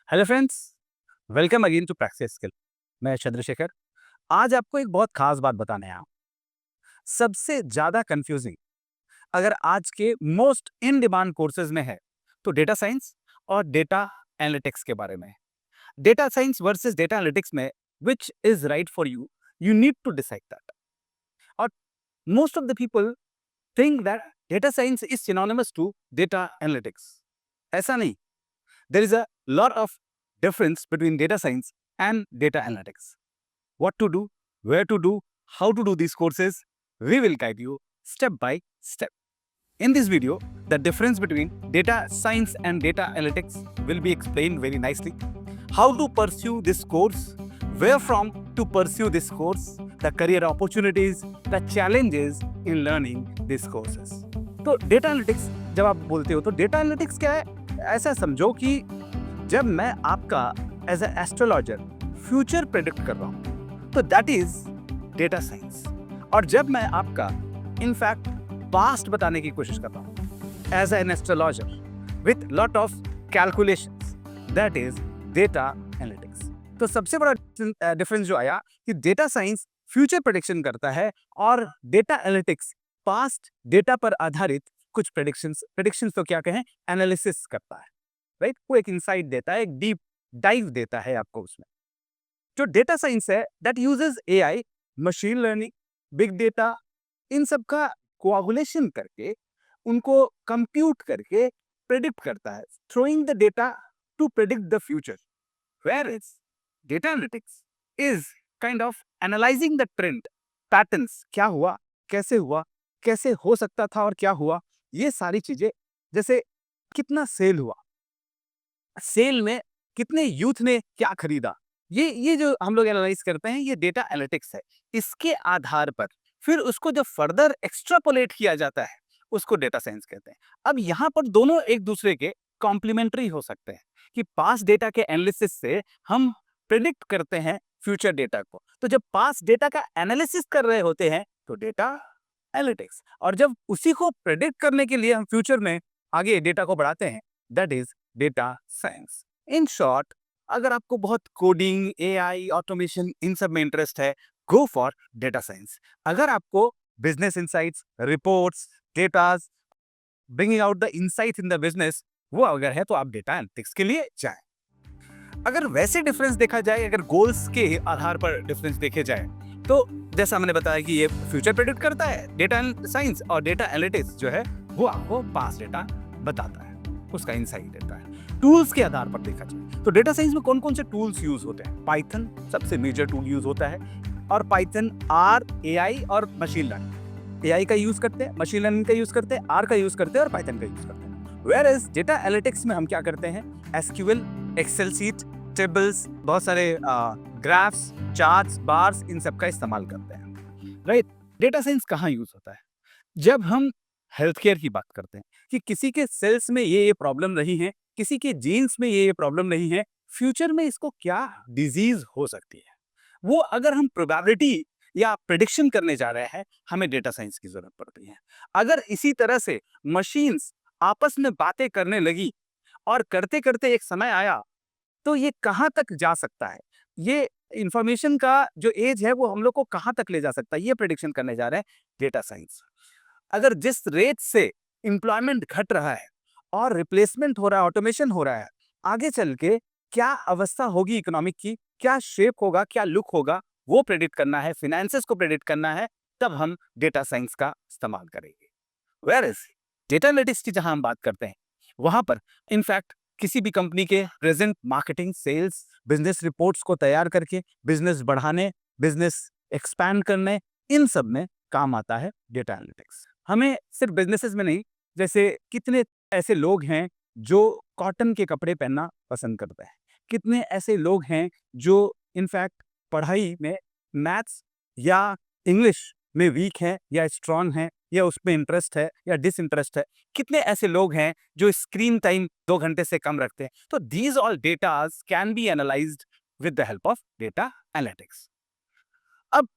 Hello friends, welcome again to practice skill. मैं चंद्रशेखर। आज आपको एक बहुत खास बात बताने आया हूं। सबसे ज्यादा कंफ्यूजिंग अगर आज के मोस्ट इन डिमांड कोर्सेज में है तो डेटा साइंस और डेटा एनालिटिक्स के बारे में। Data science versus data analytics में which is right for you, you need to decide that. और most of the people think that data science is synonymous to data analytics. ऐसा नहीं। There is a lot of difference between data science and data analytics. What to do, where to do, how to do these courses, we will guide you step by step. In this video, the difference between data science and data analytics will be explained very nicely. How to pursue this course, where from to pursue this course, the career opportunities, the challenges in learning these courses. तो data analytics जब आप बोलते हो तो data analytics क्या है? ऐसा समझो कि जब मैं आपका as a astrologer future predict कर रहा हूं तो दैट इज डेटा साइंस। और जब मैं आपका इनफैक्ट पास्ट बताने की कोशिश कर रहा हूं as an astrologer with lot of calculations, that is data analytics. तो सबसे बड़ा डिफरेंस जो आया कि डेटा साइंस फ्यूचर प्रेडिक्शन करता है और डेटा एनालिटिक्स पास्ट डेटा पर आधारित कुछ प्रेडिक्शंस तो क्या कहें, एनालिसिस करता है। राइट, वो एक इंसाइट देता है, एक डीप डाइव देता है आपको उसमें। जो डेटा साइंस है that uses AI, machine learning, big data, इन सब का कोआगुलेशन करके उनको कंप्यूट करके प्रेडिक्ट करता है, throwing the data to predict the future. Where is data analytics is kind of analysing the trend, patterns, क्या हुआ, कैसे हो सकता था और क्या हुआ, ये सारी चीजें। जैसे कितना सेल हुआ, सेल में कितने यूथ ने क्या खरीदा, ये जो हम लोग एनालाइज करते हैं ये डेटा एनालिटिक्स है। इसके आधार पर फिर उसको जब फर्दर एक्स्ट्रापोलेट किया जाता है उसको डेटा साइंस कहते हैं। अब यहाँ पर दोनों एक दूसरे के कॉम्प्लीमेंट्री हो सकते हैं कि पास्ट डेटा के एनालिसिस से हम प्रेडिक्ट करते हैं फ्यूचर डेटा को। तो जब पास्ट डेटा का एनालिसिस कर रहे होते हैं तो डेटा एनालिटिक्स, और जब उसी को प्रेडिक्ट करने के लिए हम फ्यूचर में आगे डेटा को बढ़ाते हैं that is data science. In short, अगर आपको बहुत कोडिंग, एआई, ऑटोमेशन इन सब में इंटरेस्ट है, गो फॉर डेटा साइंस। अगर आपको business insights, reports, datas, bringing out the insights in the business, वो अगर है तो आप डेटा एनालिटिक्स के लिए जाएं। अगर वैसे डिफरेंस देखा जाए, अगर गोल्स के आधार पर डिफरेंस देखे जाए तो जैसा मैंने बताया कि ये फ्यूचर प्रेडिक्ट करता है डेटा साइंस, और डेटा एनालिटिक्स जो है वो आपको पास्ट डेटा बताता है, उसका इंसाइट देता है। टूल्स के आधार पर देखा जाए तो डेटा साइंस में कौन कौन से टूल्स यूज होते हैं? पाइथन सबसे मेजर टूल यूज होता है, और पाइथन, आर, एआई और मशीन लर्निंग। एआई का यूज करते हैं, मशीन लर्निंग का यूज करते हैं, आर का यूज करते हैं और पाइथन का यूज करते हैं। वेयर एज डेटा एनालिटिक्स में हम क्या करते हैं? एसक्यूएल, एक्सेल सीट, टेबल्स, बहुत सारे ग्राफ्स, चार्ट्स, बार्स, इन सब का इस्तेमाल करते हैं। राइट, डेटा साइंस कहाँ यूज होता है? जब हम हेल्थ केयर की बात करते हैं कि किसी के सेल्स में ये प्रॉब्लम रही है, किसी के जीन्स में ये प्रॉब्लम नहीं है, फ्यूचर में इसको क्या डिजीज हो सकती है, वो अगर हम प्रोबेबिलिटी या प्रेडिक्शन करने जा रहे हैं, हमें डेटा साइंस की जरूरत पड़ती है। अगर इसी तरह से मशीन्स आपस में बातें करने लगी और करते करते एक समय आया तो ये कहां तक जा सकता है, ये इंफॉर्मेशन का जो एज है वो हम लोग को कहां तक ले जा सकता है, ये प्रेडिक्शन करने जा रहे हैं डेटा साइंस। अगर जिस रेट से एम्प्लॉयमेंट घट रहा है और रिप्लेसमेंट हो रहा है, ऑटोमेशन हो रहा है, आगे चल के क्या अवस्था होगी इकोनॉमिक की, क्या शेप होगा, क्या लुक होगा, वो प्रेडिक्ट करना है, फिनेंसेस को प्रेडिक्ट करना है, तब हम डेटा साइंस का इस्तेमाल करेंगे। वेयर इज डेटा एनालिटिक्स की जहां हम बात करते हैं वहां पर इनफैक्ट किसी भी कंपनी के present marketing, sales, business reports को तैयार करके बिजनेस बढ़ाने, बिजनेस एक्सपैंड करने, इन सब में काम आता है डेटा एनालिटिक्स। हमें सिर्फ बिजनेसेस में नहीं, जैसे कितने ऐसे लोग हैं जो कॉटन के कपड़े पहनना पसंद करते हैं, कितने ऐसे लोग हैं जो इनफैक्ट पढ़ाई में मैथ्स या इंग्लिश में वीक हैं या स्ट्रांग हैं या उसमें इंटरेस्ट है या डिसइंटरेस्ट है, कितने ऐसे लोग हैं जो स्क्रीन टाइम 2 घंटे से कम रखते हैं। तो these all datas can be analysed with the help of data analytics. अब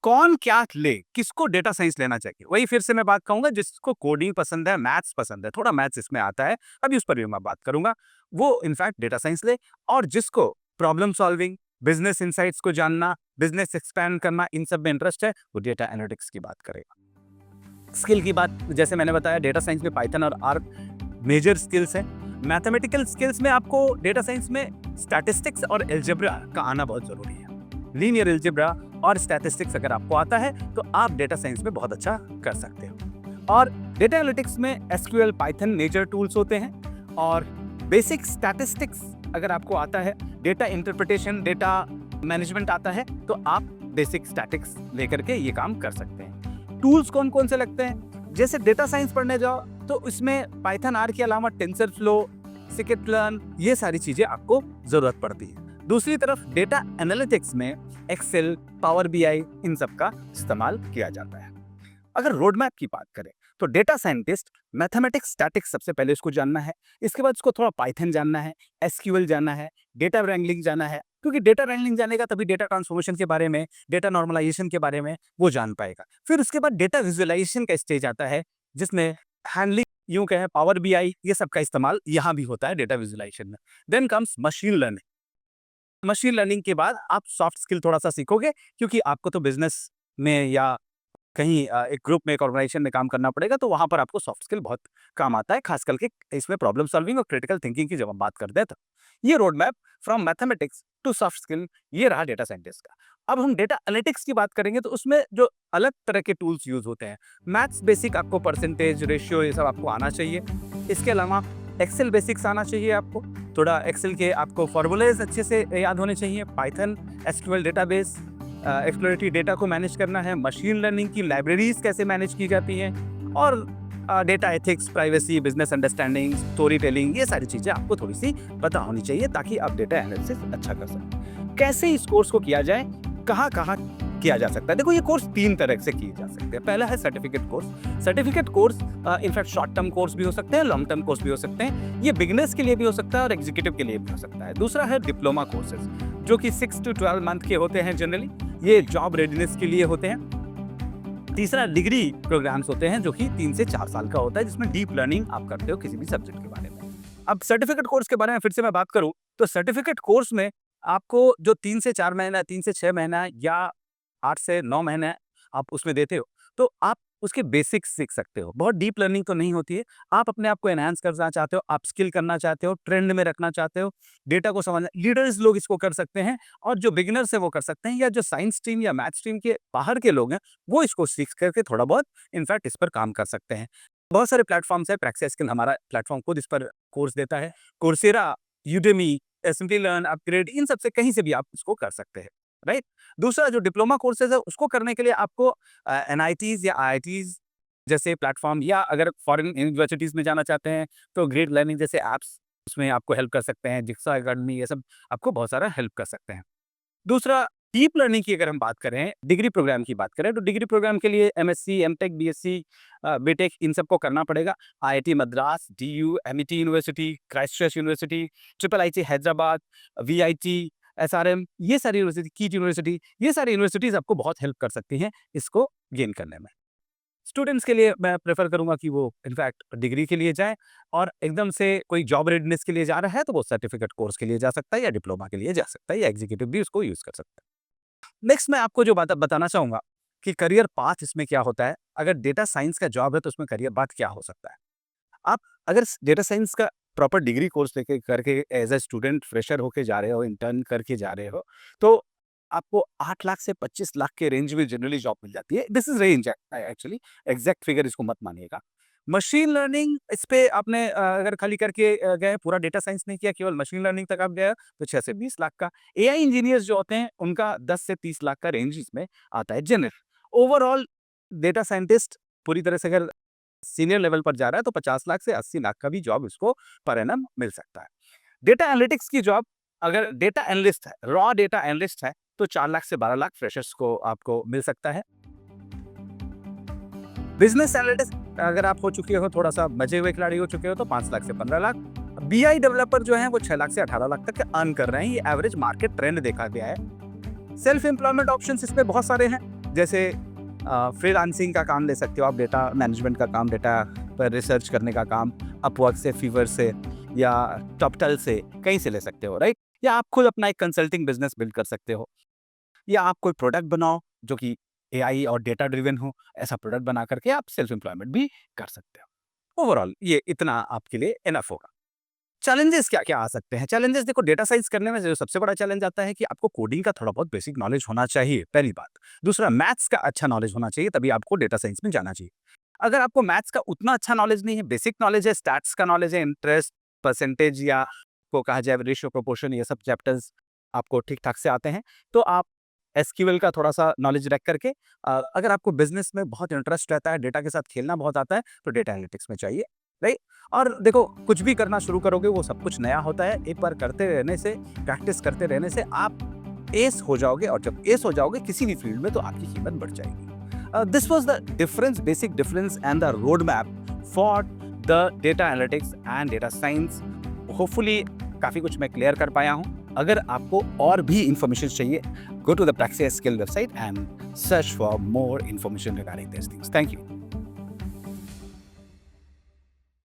कौन क्या ले, किसको डेटा साइंस लेना चाहिए? वही फिर से मैं बात कहूँगा, जिसको कोडिंग पसंद है, मैथ्स पसंद है, थोड़ा मैथ्स इसमें आता है, अभी उस पर भी मैं बात करूँगा, वो इनफैक्ट डेटा साइंस ले। और जिसको प्रॉब्लम सॉल्विंग, बिज़नेस इनसाइट्स को जानना, बिज़नेस एक्सपैंड करना, इन सब में इंटरेस्ट है, वो डेटा एनालिटिक्स की बात करेगा। स्किल की बात जैसे मैंने बताया, डेटा साइंस में पाइथन और आर मेजर स्किल्स हैं। मैथमेटिकल स्किल्स में आपको डेटा साइंस में स्टैटिस्टिक्स और अलजेब्रा का आना बहुत ज़रूरी है। लीनियर अलजेब्रा और स्टैटिस्टिक्स अगर आपको आता है तो आप डेटा साइंस में बहुत अच्छा कर सकते हो। और डेटा एनालिटिक्स में एसक्यूएल, पाइथन मेजर टूल्स होते हैं। और बेसिक स्टैटिस्टिक्स अगर आपको आता है, डेटा इंटरप्रिटेशन, डेटा मैनेजमेंट आता है, तो आप बेसिक स्टैटिक्स लेकर के ये काम कर सकते हैं। टूल्स कौन कौन से लगते हैं? जैसे डेटा साइंस पढ़ने जाओ तो इसमें पाइथन आर के अलावा टेंसरफ्लो, स्किट-लर्न, ये सारी चीज़ें आपको ज़रूरत पड़ती है। दूसरी तरफ डेटा एनालिटिक्स में एक्सेल, पावर बीआई, इन सब का इस्तेमाल किया जाता है। अगर रोड मैप की बात करें तो डेटा साइंटिस्ट मैथमेटिक्स, स्टैटिक्स सबसे पहले उसको जानना है, इसके बाद उसको थोड़ा पाइथन जानना है, एसक्यूएल जानना है, डेटा रैंगलिंग जानना है, क्योंकि डेटा रैंगलिंग जानेगा तभी डेटा ट्रांसफॉर्मेशन के बारे में, डेटा नॉर्मलाइजेशन के बारे में वो जान पाएगा। फिर उसके बाद डेटा विजुअलाइजेशन का स्टेज आता है, जिसमें हैंडलिंग, यूं कहें पावर बीआई, ये सब का इस्तेमाल यहाँ भी होता है डेटा विजुअलाइजेशन में। Then comes machine learning. Machine learning के बाद आप सॉफ्ट स्किल थोड़ा सा सीखोगे, क्योंकि आपको तो बिजनेस में या कहीं एक ग्रुप में, एक ऑर्गेनाइजेशन में काम करना पड़ेगा, तो वहां पर आपको सॉफ्ट स्किल बहुत काम आता है, खास करके इसमें प्रॉब्लम सॉल्विंग और क्रिटिकल थिंकिंग की जब हम बात करते हैं तो। ये road map from mathematics to soft skill, ये रहा डेटा साइंटिस्ट का। अब हम डेटा एनालिटिक्स की बात करेंगे तो उसमें जो अलग तरह के टूल्स यूज होते हैं, मैथ्स बेसिक, आपको परसेंटेज, रेशियो, ये सब आपको आना चाहिए। इसके अलावा एक्सेल बेसिक्स आना चाहिए आपको, थोड़ा एक्सेल के आपको फॉर्मूलेज अच्छे से याद होने चाहिए। Python, SQL database, exploratory data को मैनेज करना है, मशीन लर्निंग की लाइब्रेरीज कैसे मैनेज की जाती हैं, और data ethics, privacy, business understanding, story telling, ये सारी चीज़ें आपको थोड़ी सी पता होनी चाहिए, ताकि आप डेटा एनालिसिस अच्छा कर सकें। कैसे इस कोर्स को किया जाए, कहाँ कहाँ किया जा सकता है? देखो, ये कोर्स 3 तरह से किए जा सकते हैं। पहला है certificate course. Certificate course in fact short term course भी हो सकते हैं, लॉन्ग टर्म कोर्स भी हो सकते हैं। ये बिगिनर्स के लिए भी हो सकता है और एग्जीक्यूटिव के लिए भी हो सकता है। दूसरा है डिप्लोमा कोर्सेज, जो कि 6 to 12 मंथ के होते हैं जनरली, ये जॉब रेडीनेस के लिए होते हैं। तीसरा डिग्री प्रोग्राम्स होते हैं, जो कि 3 से 4 साल का होता है, जिसमें डीप लर्निंग आप करते हो किसी भी सब्जेक्ट के बारे में। अब सर्टिफिकेट कोर्स के बारे में फिर से मैं बात करूं तो सर्टिफिकेट कोर्स में आपको जो 3 से 4 महीना, 3 से 6 महीना या 8 से 9 महीने आप उसमें देते हो, तो आप उसके बेसिक्स सीख सकते हो। बहुत डीप लर्निंग तो नहीं होती है। आप अपने आप को एनहांस करना चाहते हो, आप स्किल करना चाहते हो, ट्रेंड में रखना चाहते हो, डेटा को समझना, लीडर्स लोग इसको कर सकते हैं, और जो बिगिनर्स है वो कर सकते हैं, या जो साइंस स्ट्रीम या मैथ स्ट्रीम के बाहर के लोग हैं, वो इसको सीख करके थोड़ा बहुत इनफैक्ट इस पर काम कर सकते हैं। बहुत सारे प्लेटफॉर्म्स है, प्रैक्टिस स्किल हमारा प्लेटफॉर्म खुद इस पर कोर्स देता है। Coursera, Udemy, Simplilearn, upGrad, इन सब से कहीं से भी आप इसको कर सकते हैं, राइट? दूसरा जो डिप्लोमा कोर्सेज है, उसको करने के लिए आपको एनआईटीज या आईआईटीज जैसे प्लेटफॉर्म, या अगर फॉरेन यूनिवर्सिटीज में जाना चाहते हैं तो ग्रेट लर्निंग जैसे ऐप्स उसमें आपको हेल्प कर सकते हैं, जिक्सा अकेडमी, ये सब आपको बहुत सारा हेल्प कर सकते हैं। दूसरा, डीप लर्निंग की अगर हम बात करें, डिग्री प्रोग्राम की बात करें, तो डिग्री प्रोग्राम के लिए एमएससी, एमटेक, बीएससी, बीटेक, इन सबको करना पड़ेगा। IIT Madras, DU, Amity university, Christchurch university, triple IT Hyderabad, VIT, SRM, ये सारी यूनिवर्सिटी, कीट यूनिवर्सिटी, ये सारी यूनिवर्सिटीज आपको बहुत हेल्प कर सकती हैं इसको गेन करने में। स्टूडेंट्स के लिए मैं प्रेफर करूंगा कि वो इनफैक्ट डिग्री के लिए जाए, और एकदम से कोई जॉब रेडीनेस के लिए जा रहा है तो वो सर्टिफिकेट कोर्स के लिए जा सकता है, या डिप्लोमा के लिए जा सकता है, या एग्जीक्यूटिव भी उसको यूज कर सकता है। नेक्स्ट मैं आपको जो बात बताना चाहूंगा कि करियर पाथ इसमें क्या होता है। अगर डेटा साइंस का जॉब है तो उसमें करियर पाथ क्या हो सकता है। आप अगर डेटा साइंस का प्रॉपर डिग्री कोर्स लेके करके एज ए स्टूडेंट फ्रेशर होके जा रहे हो, इंटर्न करके जा रहे हो, तो आपको 8 लाख से 25 लाख के रेंज में जनरली जॉब मिल जाती है। This is range actually, exact figure इसको मत मानिएगा। मशीन लर्निंग, इस पे आपने अगर खाली करके गए, पूरा डेटा साइंस नहीं किया, केवल मशीन लर्निंग तक आप गए, तो 6 से 20 लाख का। एआई इंजीनियर्स जो होते हैं उनका 10 से 30 लाख का रेंज इसमें आता है जनरल। ओवरऑल डेटा साइंटिस्ट पूरी तरह से अगर सीनियर लेवल पर जा रहा है तो 50 लाख से 80 लाख का भी जॉब इसको पर एनम मिल सकता है। डेटा एनालिटिक्स की जॉब, अगर डेटा एनालिस्ट है, रॉ डेटा एनालिस्ट है, तो 4 लाख से 12 लाख फ्रेशर्स को आपको मिल सकता है। बिजनेस एनालिटिस्ट अगर आप हो चुके हो, थोड़ा सा बचे हुए खिलाड़ी हो चुके हो, तो 5 लाख से 15 लाख। बीआई डेवलपर जो है वो 6 लाख से 18 लाख तक अर्न कर रहे हैं। ये एवरेज मार्केट ट्रेंड देखा गया है। सेल्फ एम्प्लॉयमेंट ऑप्शंस इसमें बहुत सारे हैं, जैसे फ्रीलांसिंग का काम ले सकते हो आप, डेटा मैनेजमेंट का काम, डेटा पर रिसर्च करने का काम, अपवर्क से, फीवर से या टॉपटल से, कहीं से ले सकते हो, राइट? या आप खुद अपना एक कंसल्टिंग बिजनेस बिल्ड कर सकते हो, या आप कोई प्रोडक्ट बनाओ जो कि एआई और डेटा ड्रिवन हो, ऐसा प्रोडक्ट बना करके आप सेल्फ एम्प्लॉयमेंट भी कर सकते हो। ओवरऑल ये इतना आपके लिए इनफ होगा। चैलेंजेस क्या-क्या आ सकते हैं? चैलेंजेस देखो, डेटा साइंस करने में जो सबसे बड़ा चैलेंज आता है कि आपको कोडिंग का थोड़ा बहुत बेसिक नॉलेज होना चाहिए, पहली बात। दूसरा, मैथ्स का अच्छा नॉलेज होना चाहिए, तभी आपको डेटा साइंस में जाना चाहिए। अगर आपको मैथ्स का उतना अच्छा नॉलेज नहीं है, बेसिक नॉलेज है, स्टैट्स का नॉलेज है, इंटरेस्ट, परसेंटेज या को कहा जाए रेशियो, प्रोपोर्शन, ये सब चैप्टर्स आपको ठीक-ठाक से आते हैं, तो आप एसक्यूएल का थोड़ा-सा नॉलेज रख करके अगर आपको बिज़नेस में बहुत इंटरेस्ट रहता है, डेटा के साथ खेलना बहुत आता है, तो डेटा एनालिटिक्स में चाहिए, राइट? और देखो, कुछ भी करना शुरू करोगे वो सब कुछ नया होता है, एक बार करते रहने से, प्रैक्टिस करते रहने से आप एस हो जाओगे, और जब एस हो जाओगे किसी भी फील्ड में तो आपकी कीमत बढ़ जाएगी। This was the difference, basic difference and the roadmap for the data analytics and data science. Hopefully काफ़ी कुछ मैं क्लियर कर पाया हूँ। अगर आपको और भी इंफॉर्मेशन चाहिए, go to the Praxis Skill website and search for more information regarding these things. Thank you.